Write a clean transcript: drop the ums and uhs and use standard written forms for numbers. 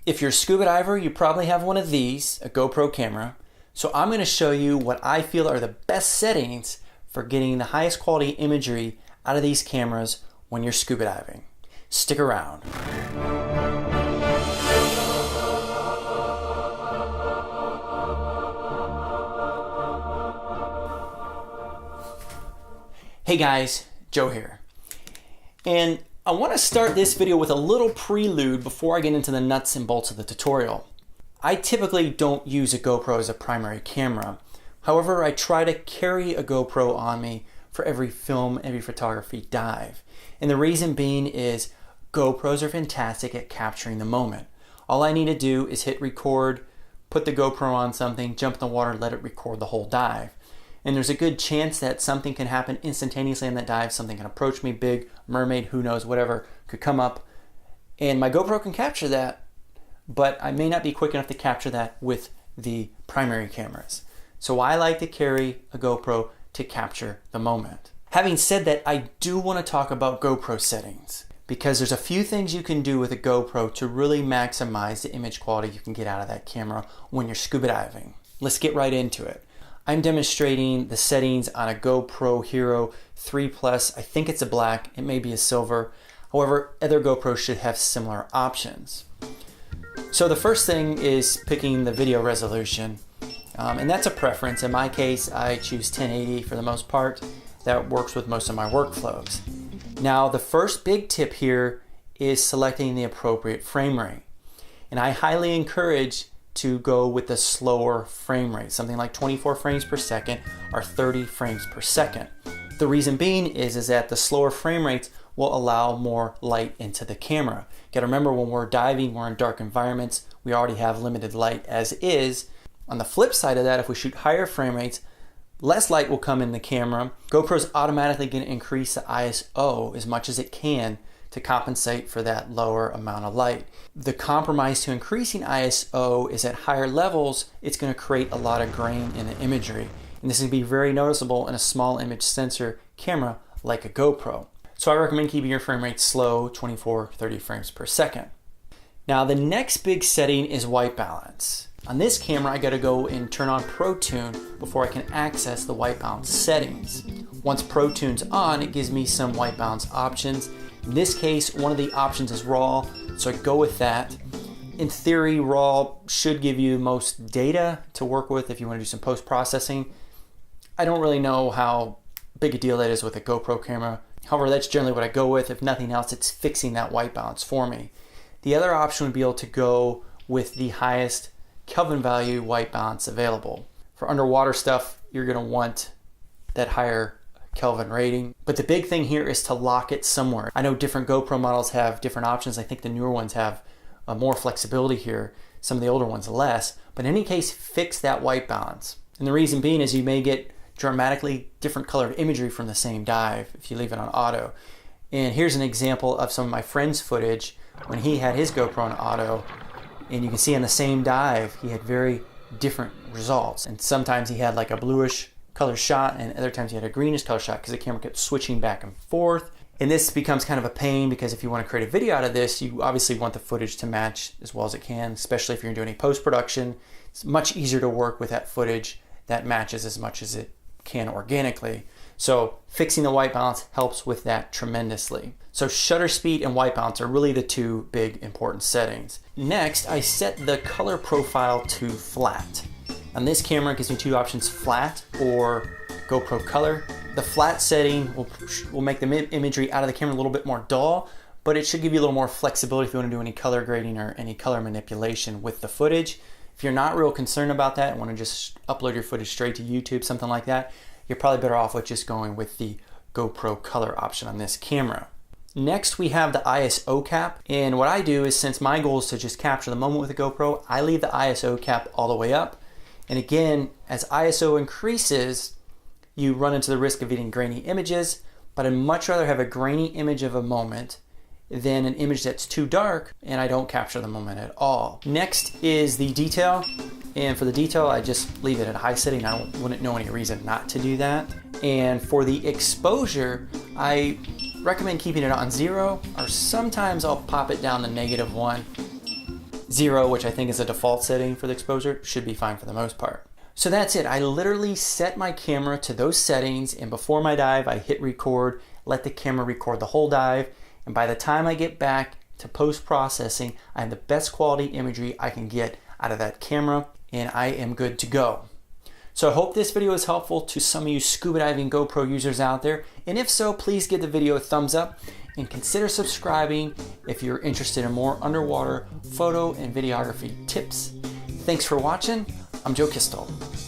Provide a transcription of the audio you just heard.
If you're a scuba diver, you probably have one of these, a GoPro camera. So I'm going to show you what I feel are the best settings for getting the highest quality imagery out of these cameras when you're scuba diving. Stick around. Hey guys, Joe here. And I want to start this video with a little prelude before I get into the nuts and bolts of the tutorial. I typically don't use a GoPro as a primary camera. However, I try to carry a GoPro on me for every film, every photography dive. And the reason being is GoPros are fantastic at capturing the moment. All I need to do is hit record, put the GoPro on something, jump in the water, let it record the whole dive. And there's a good chance that something can happen instantaneously in that dive. Something can approach me, big mermaid, who knows, whatever, could come up. And my GoPro can capture that, but I may not be quick enough to capture that with the primary cameras. So I like to carry a GoPro to capture the moment. Having said that, I do want to talk about GoPro settings because there's a few things you can do with a GoPro to really maximize the image quality you can get out of that camera when you're scuba diving. Let's get right into it. I'm demonstrating the settings on a GoPro Hero 3 Plus. I think it's a black, it may be a silver. However, other GoPros should have similar options. So the first thing is picking the video resolution. And that's a preference. In my case, I choose 1080 for the most part. That works with most of my workflows. Now, the first big tip here is selecting the appropriate frame rate. And I highly encourage to go with the slower frame rate, something like 24 frames per second or 30 frames per second. The reason being is that the slower frame rates will allow more light into the camera. You gotta remember, when we're diving, we're in dark environments, we already have limited light as is. On the flip side of that, if we shoot higher frame rates, less light will come in the camera. GoPro's automatically gonna increase the ISO as much as it can to compensate for that lower amount of light. The compromise to increasing ISO is at higher levels, it's going to create a lot of grain in the imagery. And this is going to be very noticeable in a small image sensor camera like a GoPro. So I recommend keeping your frame rate slow, 24, 30 frames per second. Now the next big setting is white balance. On this camera, I got to go and turn on Pro Tune before I can access the white balance settings. Once Pro Tune's on, it gives me some white balance options. In this case, one of the options is RAW, so I go with that. In theory, RAW should give you most data to work with if you want to do some post-processing. I don't really know how big a deal that is with a GoPro camera. However, that's generally what I go with. If nothing else, it's fixing that white balance for me. The other option would be able to go with the highest Kelvin value white balance available. For underwater stuff, you're going to want that higher Kelvin rating. But the big thing here is to lock it somewhere. I know different GoPro models have different options. I think the newer ones have more flexibility here. Some of the older ones less. But in any case, fix that white balance. And the reason being is you may get dramatically different colored imagery from the same dive if you leave it on auto. And here's an example of some of my friend's footage when he had his GoPro on auto. And you can see on the same dive, he had very different results. And sometimes he had like a bluish color shot, and other times you had a greenish color shot because the camera kept switching back and forth. And this becomes kind of a pain because if you want to create a video out of this, you obviously want the footage to match as well as it can, especially if you're doing any post-production. It's much easier to work with that footage that matches as much as it can organically. So fixing the white balance helps with that tremendously. So shutter speed and white balance are really the two big important settings. Next, I set the color profile to flat. On this camera, it gives me two options, flat or GoPro color. The flat setting will make the imagery out of the camera a little bit more dull, but it should give you a little more flexibility if you want to do any color grading or any color manipulation with the footage. If you're not real concerned about that and want to just upload your footage straight to YouTube, something like that, you're probably better off with just going with the GoPro color option on this camera. Next, we have the ISO cap. And what I do is, since my goal is to just capture the moment with the GoPro, I leave the ISO cap all the way up. And again, as ISO increases, you run into the risk of getting grainy images, but I'd much rather have a grainy image of a moment than an image that's too dark and I don't capture the moment at all. Next is the detail. And for the detail, I just leave it at a high setting. I wouldn't know any reason not to do that. And for the exposure, I recommend keeping it on 0, or sometimes I'll pop it down to -1. 0, which I think is a default setting for the exposure, should be fine for the most part. So that's it. I literally set my camera to those settings, and before my dive, I hit record, let the camera record the whole dive, and by the time I get back to post-processing, I have the best quality imagery I can get out of that camera, and I am good to go. So I hope this video is helpful to some of you scuba diving GoPro users out there, and if so, please give the video a thumbs up and consider subscribing if you're interested in more underwater photo and videography tips. Thanks for watching. I'm Joe Kistel.